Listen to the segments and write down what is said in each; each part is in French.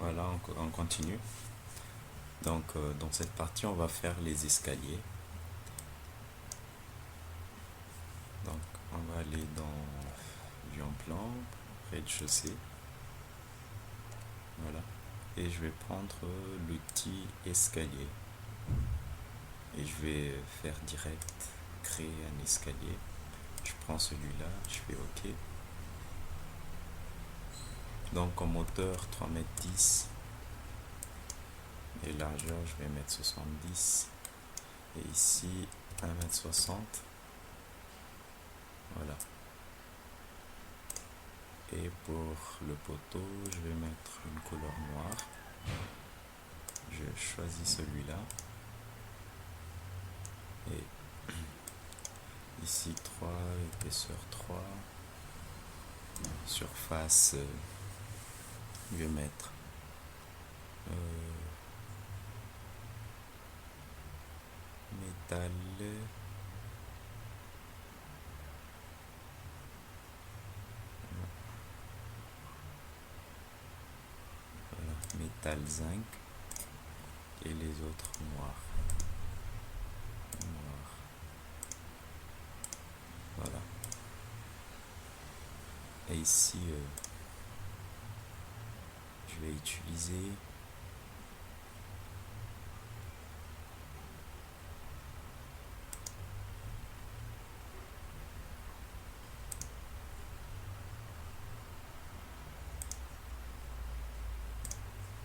Voilà, on continue. Donc, dans cette partie, on va faire les escaliers. Donc, on va aller dans vue en plan, rez-de-chaussée. Voilà. Et je vais prendre l'outil escalier. Et je vais faire direct, créer un escalier. Je prends celui-là, je fais OK. Donc, en hauteur, 3,10 m. Et largeur, je vais mettre 70. Et ici, 1,60 m. Voilà. Et pour le poteau, je vais mettre une couleur noire. Je choisis celui-là. Et ici 3, épaisseur 3. Surface, je vais mettre métal. Voilà, métal zinc. Et les autres noirs. Voilà. Et ici, je vais utiliser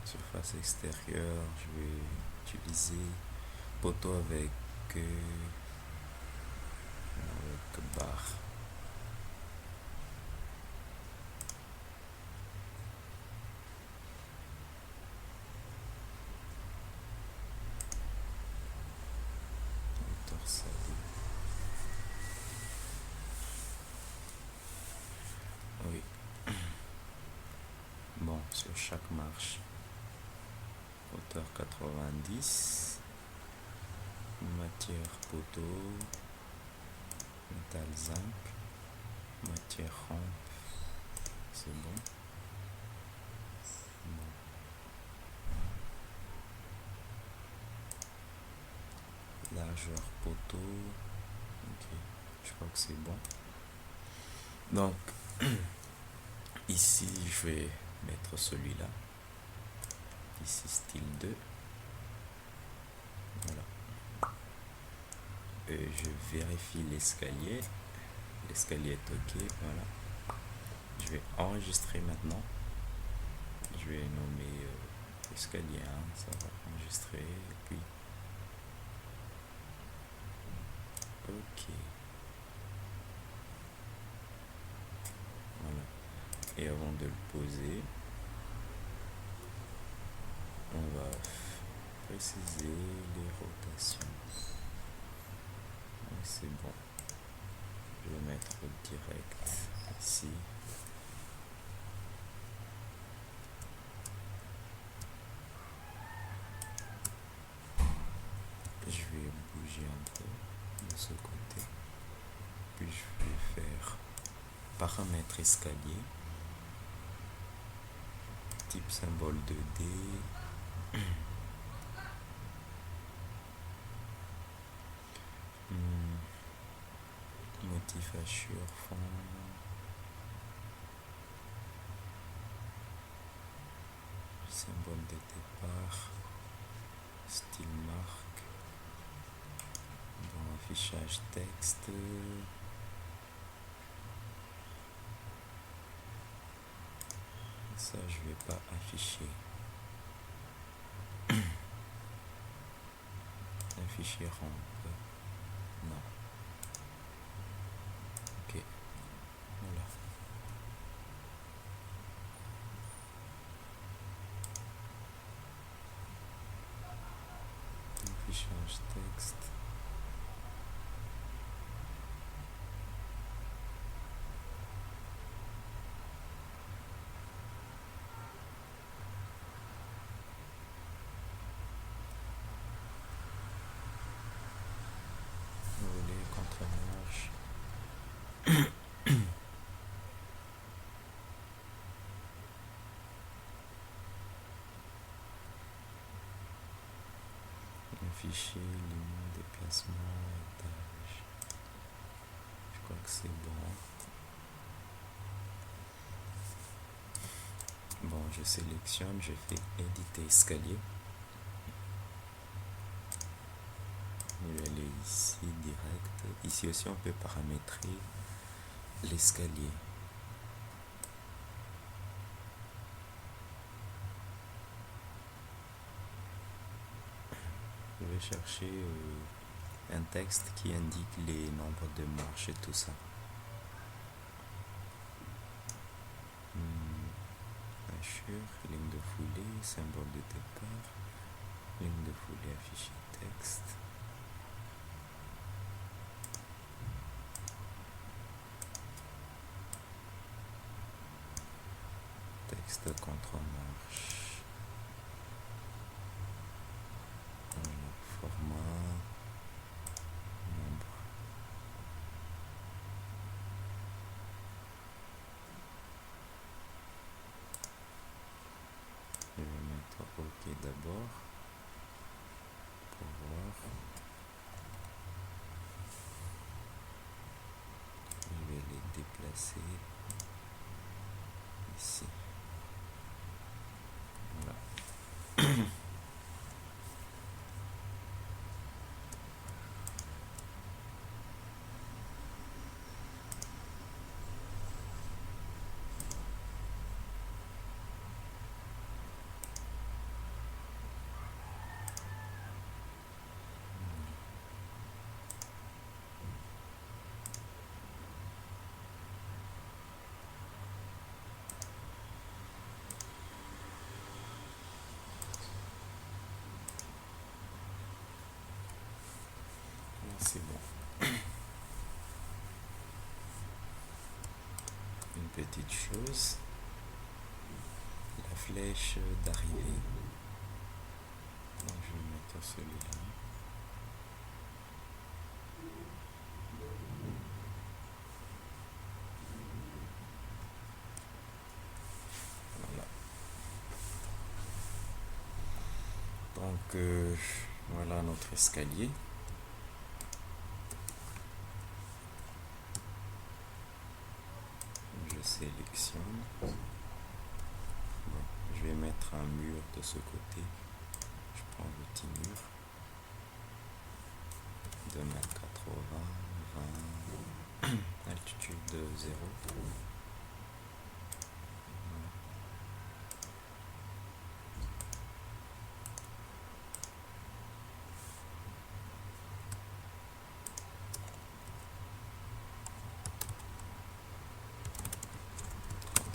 surface extérieure. Je vais utiliser poteau avec barre. Torsade. Oui. Bon, sur chaque marche, hauteur 90, matière poteau, métal zinc, matière rampe, c'est bon. Largeur poteau, ok, je crois que c'est bon. Donc, ici, je vais mettre celui-là. Ici, style 2. Voilà. Et je vérifie l'escalier. L'escalier est ok, voilà. Je vais enregistrer maintenant. Je vais nommer escalier 1, ça va enregistrer. Et puis, ok. Voilà. Et avant de le poser, on va préciser les rotations. C'est bon. Je vais mettre direct ici. Je vais bouger un peu de ce côté. Puis je vais faire paramètres escalier. Type symbole 2D. Motif hachure fond. Symbole de départ. Style marque. Bon, affichage texte. Ça, je vais pas afficher. Afficher rampe. Non. Ok. Voilà. Affichage texte. Relais, contre-marche. Afficher, ligne, déplacement, étage. Je crois que c'est bon. Bon, je sélectionne, je fais éditer escalier. Je vais aller ici direct. Ici aussi on peut paramétrer l'escalier. Je vais chercher un texte qui indique les nombres de marches et tout ça. Ligne de foulée, symbole de départ, ligne de foulée, afficher texte. Texte contre-marche. Voilà, format, nombre. Je vais mettre OK d'abord pour voir. Je vais les déplacer ici. Voilà. C'est bon. Une petite chose, la flèche d'arrivée. Donc je vais mettre celui-là. Voilà. Donc voilà notre escalier. Je sélectionne. Bon, je vais mettre un mur de ce côté. Je prends le petit mur. 2,80 m, 20, altitude de 0.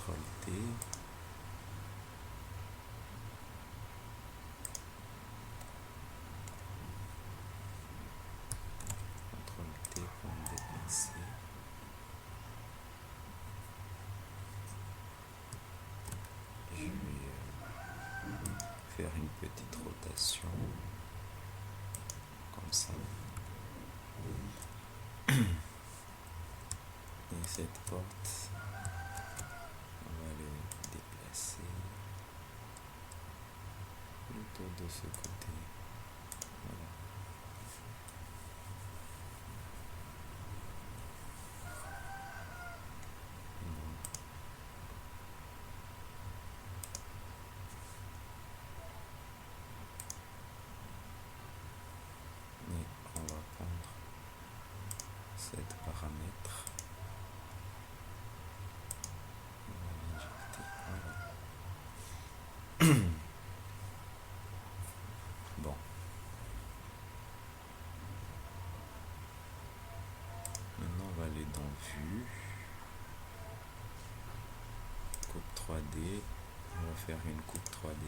CTRL T. CTRL T pour me déplacer. Je vais faire une petite rotation comme ça. Et cette porte, on va le déplacer plutôt de ce côté. Voilà. Et on va prendre cette paramètre. Bon. Maintenant on va aller dans Vue, coupe 3D. On va faire une coupe 3D.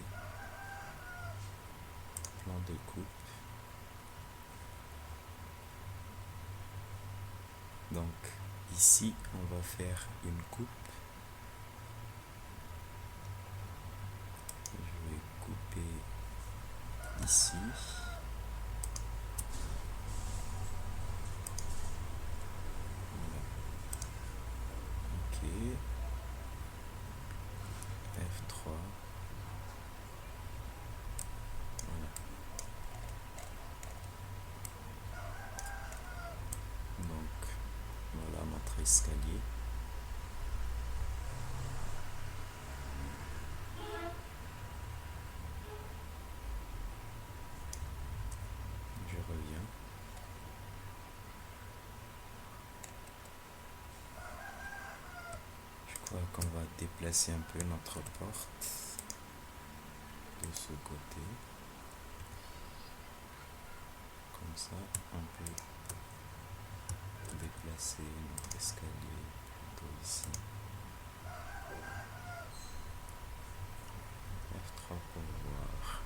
Plan de coupe. Donc ici on va faire une coupe. Je vais couper ici. Voilà. Ok. F3. Voilà. déplacer un peu notre porte de ce côté. Comme ça, on peut déplacer notre escalier plutôt ici. F3 pour voir.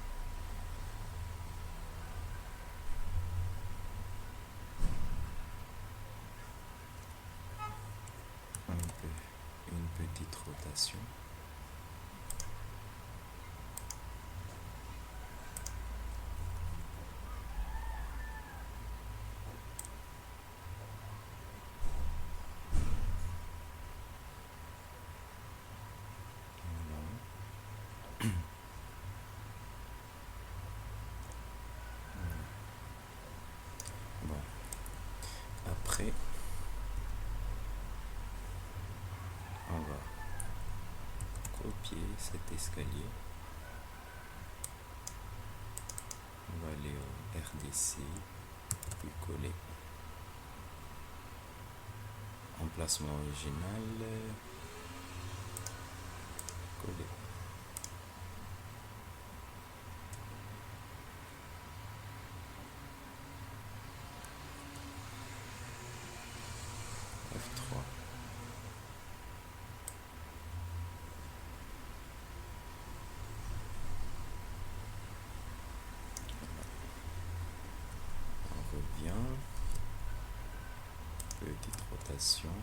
Une petite rotation. Bon, après on va copier cet escalier, on va aller au RDC, puis coller, emplacement original, coller. F3. On revient, petite rotation.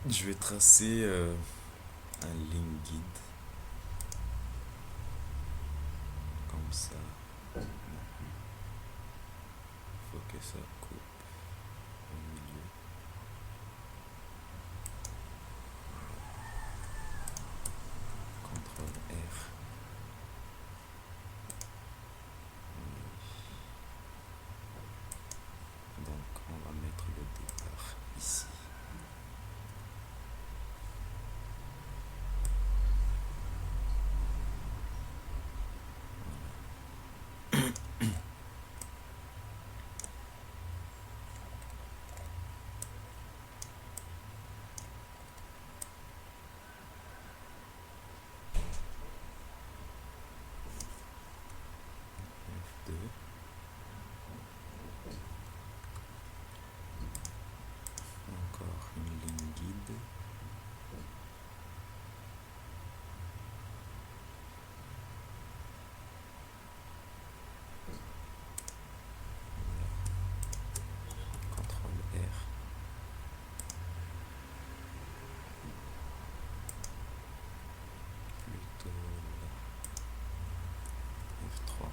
Je vais tracer un ligne guide comme ça. Il faut que ça coupe au milieu. CTRL R. Donc on va mettre le départ ici. F2. Encore une ligne guide. CTRL R. Plutôt là. F3.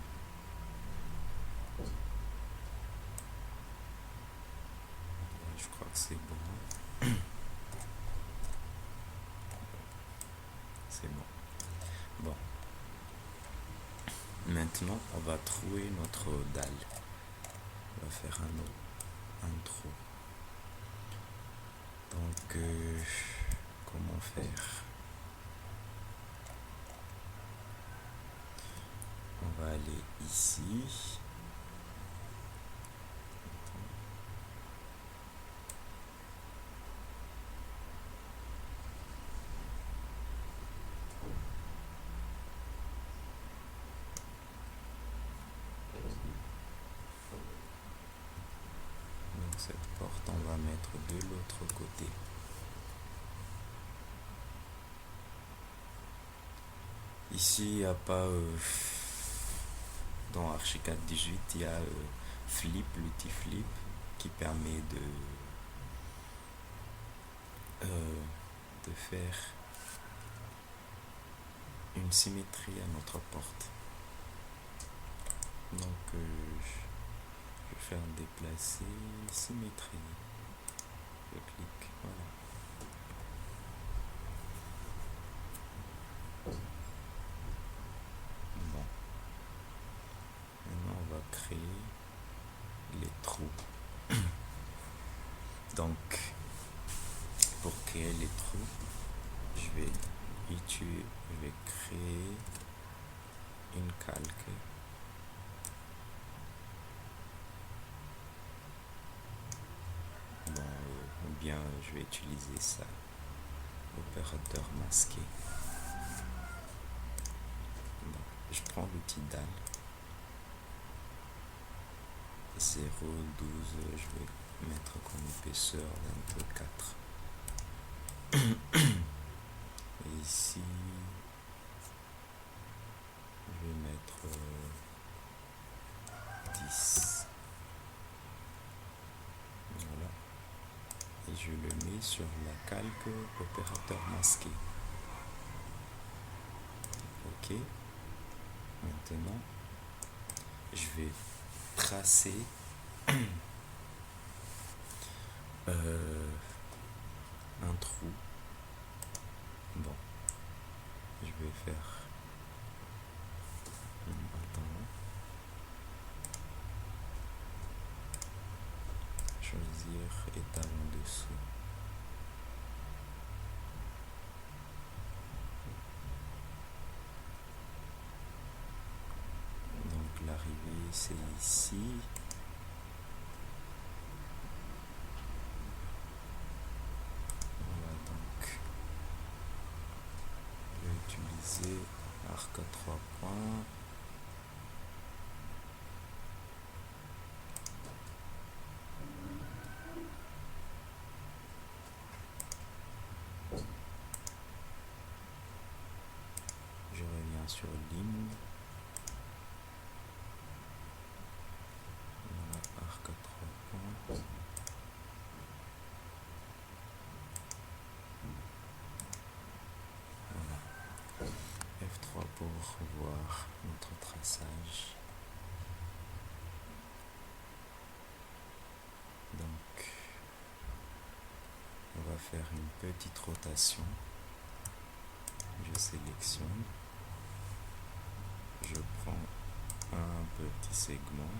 Je crois que c'est bon. C'est bon. Bon. Maintenant, on va trouver notre dalle. On va faire un trou. Donc, comment faire? On va aller ici. Donc cette porte, on va mettre de l'autre côté. Ici, il n'y a pas... dans Archicad 18, il y a flip, l'outil flip, qui permet de faire une symétrie à notre porte. Donc je vais faire déplacer symétrie. Je clique, voilà. Bon. Maintenant on va créer les trous. Donc pour créer les trous, je vais créer une calque. Bon. bien je vais utiliser ça. Opérateur masqué. Donc, je prends l'outil dalle. 0,12, je vais mettre comme épaisseur d'un peu 4. Et ici, je vais mettre 10. Voilà. Et je le mets sur la calque opérateur masqué. Ok. Maintenant, je vais tracer un trou. Bon, je vais faire attends, choisir étal en dessous. Donc l'arrivée c'est ici. Voilà, donc je vais utiliser arc à 3 points. Je reviens sur ligne. Voilà, arc à 3 points. Voilà. F3 pour voir notre traçage. Donc, on va faire une petite rotation. Je sélectionne. Je prends un petit segment.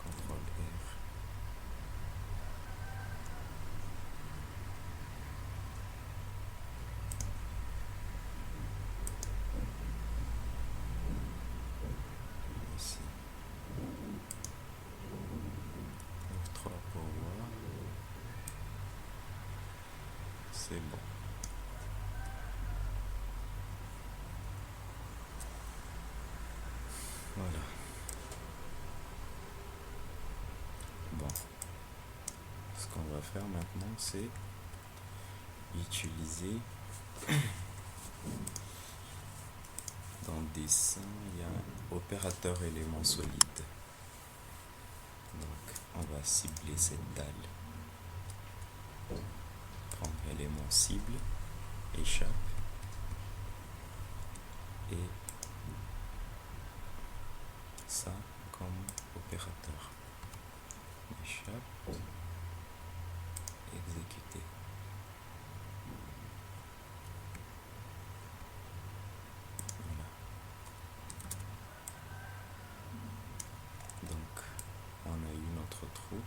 CTRL R. Ici. F3 pour voir. C'est bon. Voilà. Bon. Ce qu'on va faire maintenant, c'est utiliser dans dessin, il y a un opérateur élément solide. Donc, on va cibler cette dalle. Prendre élément cible, échappe et ça comme opérateur. Échappe, exécuter. Voilà. Donc, on a eu notre trou.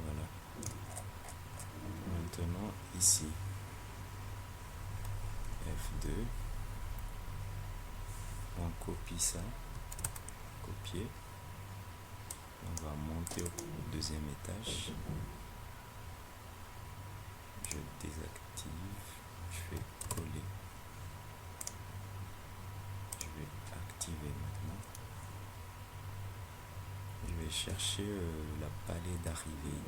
Voilà. Maintenant, ici, F2, on copie ça, copier. On va monter au deuxième étage. Je désactive, je fais coller. Je vais activer maintenant. Je vais chercher la palette d'arrivée.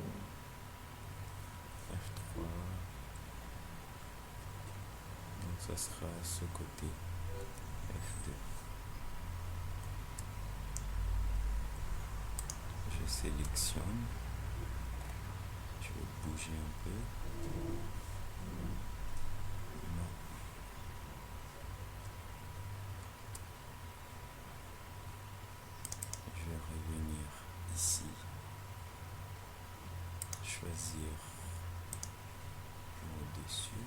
F3. Donc ça sera à ce côté. F2. Je sélectionne. Je vais bouger un peu. Non. Je vais revenir ici. Choisir au-dessus.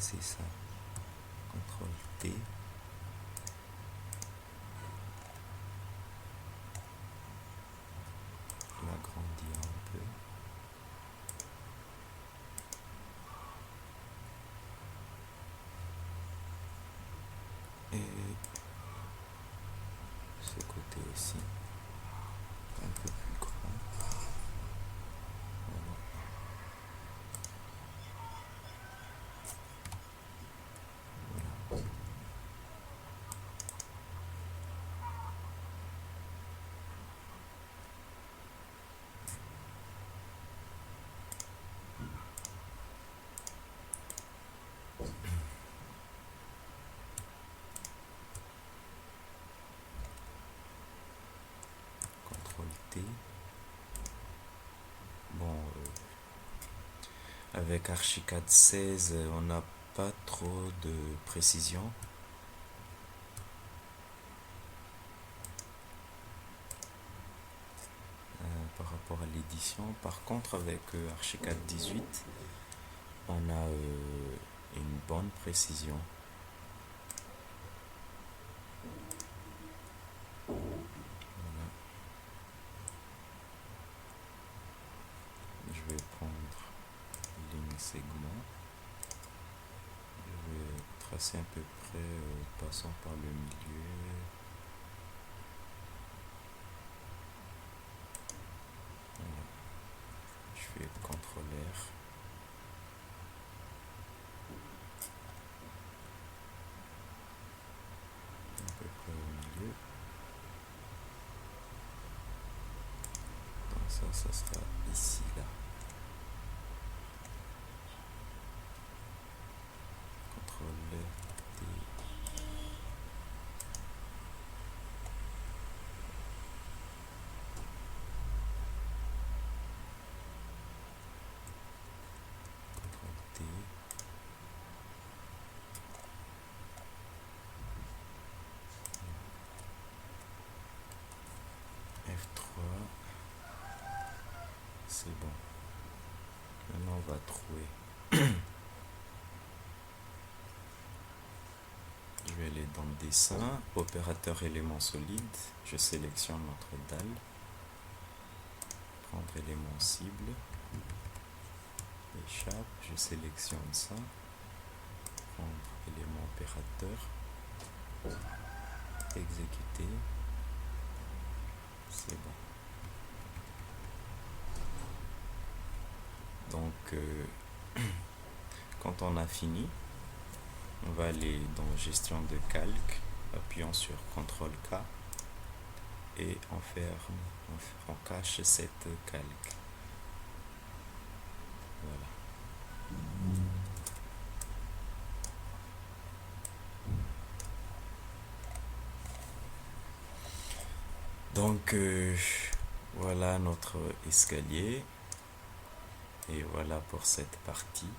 baisser ça. CTRL T. L'agrandir un peu. Et ce côté aussi, un peu plus grand. Voilà. Voilà. CTRL T. Bon, avec Archicad 16, on n'a pas trop de précision. Par rapport à l'édition. Par contre, avec Archicad 18, on a une bonne précision. Voilà. Je vais prendre ligne segment. Je vais tracer à peu près, passant par le milieu. Voilà. Je fais CTRL R. À peu près au milieu. Donc ça sera ici, là. CTRL T. T. F3. C'est bon. Maintenant on va trouver. Je vais aller dans dessin, opérateur élément solide, je sélectionne notre dalle, prendre élément cible, échappe, je sélectionne ça, prendre élément opérateur, exécuter, c'est bon. Donc quand on a fini, on va aller dans gestion de calque, appuyant sur CTRL K et on cache cette calque. Voilà. Donc voilà notre escalier et voilà pour cette partie.